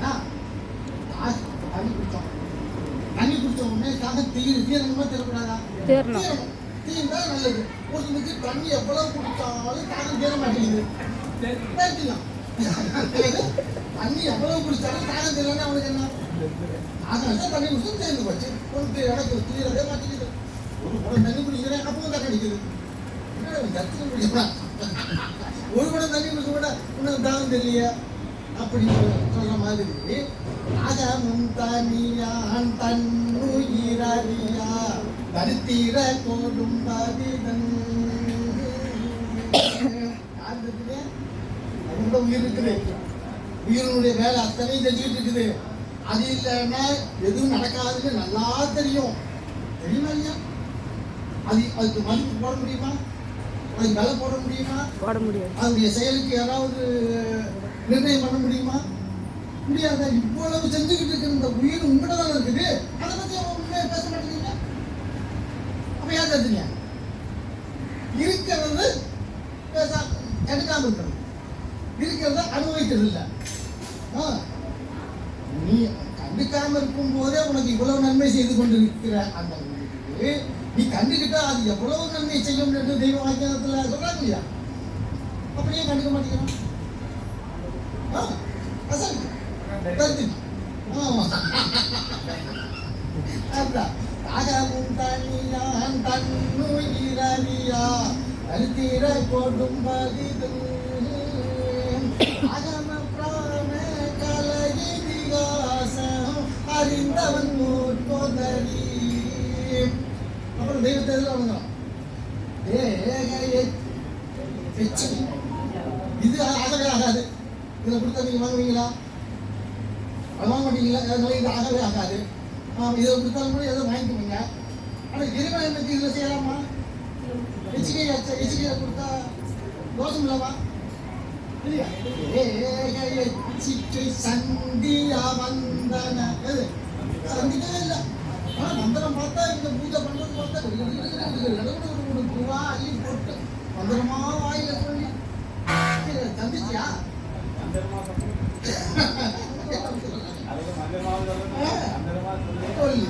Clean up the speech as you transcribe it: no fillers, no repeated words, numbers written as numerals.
இல்லையா? தண்ணி குடித்தோம், தண்ணி குடிச்ச உடனே தாகம் தீரணுமா தீரக்கூடாதா? தீரணும். தீர்ந்தா நல்லது. ஒருத்தனுக்கு தண்ணி எவ்வளவு குடிச்சாலும் தாகம் தீர மாட்டேங்குது. தண்ணி எவ்வளவு குடிச்சாலும் தாகம் தீரலன்னா அவனுக்கு என்ன? அதனால தண்ணி குடிச்சு சேர்ந்து போச்சு. ஒரு இடத்துல தீரவே மாட்டேங்குது. ஒரு குடம் தண்ணி குடிக்கிறேன், அப்பவும் தான் கிடைக்குது. ஒரு குடம் தண்ணி குடிச்ச கூட உனக்கு தாகம் தெரியலையா அப்படின்னு சொல்ற மாதிரி அகமும் தனியான் தன்னுயிரறியா கருத்தீர கோடும் பதிதன் ரொம்ப உயிர் இருக்குது. உயிரினுடைய வேலை அத்தனையும் செஞ்சுக்கிட்டு இருக்குது. அது இல்லைன்னா எதுவும் நடக்காதுன்னு நல்லா தெரியும். தெரியுமா இல்லையா? அதுக்கு மதிப்பு போட முடியுமா? அதுக்கு விலை போட முடியுமா? போட முடியாது. அதனுடைய செயலுக்கு யாராவது நிர்ணயம் பண்ண முடியுமா? முடியாத. இவ்வளவு செஞ்சுக்கிட்டு இருக்கிற இந்த உயிர் உங்கள்கிட்ட தான் இருக்குது. அதை பத்தி அவங்க பேச மாட்டேங்கிறீங்க. அப்ப யார் தருங்க? இருக்கிறது எடுக்காம இருக்கணும், இருக்கிறத அனுபவிக்கிறது இல்லை. நீ கண்டுக்காம இருக்கும் போதே உனக்கு இவ்வளவு நன்மை செய்து கொண்டு இருக்கிற அந்த உயிர் நீ கண்டுகிட்டா அது எவ்வளவு நன்மை செய்யும் என்று தெய்வ வாக்கியத்துல சொல்றாங்க இல்லையா? அப்படியே கண்டுக்க மாட்டேங்கிறான். அகமும் தனியான் தன்னுயிரறியா கருத்தீர கோடும் பதிதன் அகம பிராண கலகிதிகாசம் அறிந்தவன் மூர்க்கோதரி. அப்புறம் தெய்வத்தை வணங்குறோம். இது ஆகவே ஆகாது. இதில் கொடுத்தா நீங்கள் வாங்குவீங்களா? வாங்க மாட்டீங்களா? அதனால இது ஆகவே ஆகாது. இதை கொடுத்தாலும் கூட எதோ வாங்கிக்குவீங்க. ஆனால் இறைவன் எனக்கு இதில் செய்யலாமா? எச்சிக்கையை கொடுத்தா தோஷம் இல்லவா? இல்லையா? சந்தியா வந்தன சந்திக்கவே இல்லை. ஆனால் மந்திரம் பார்த்தா இந்த பூஜை பண்ணுறது பார்த்தா பூவா அள்ளி போட்டு மந்திரமா வாயில சொல்லி சந்திச்சியா? சொல்லி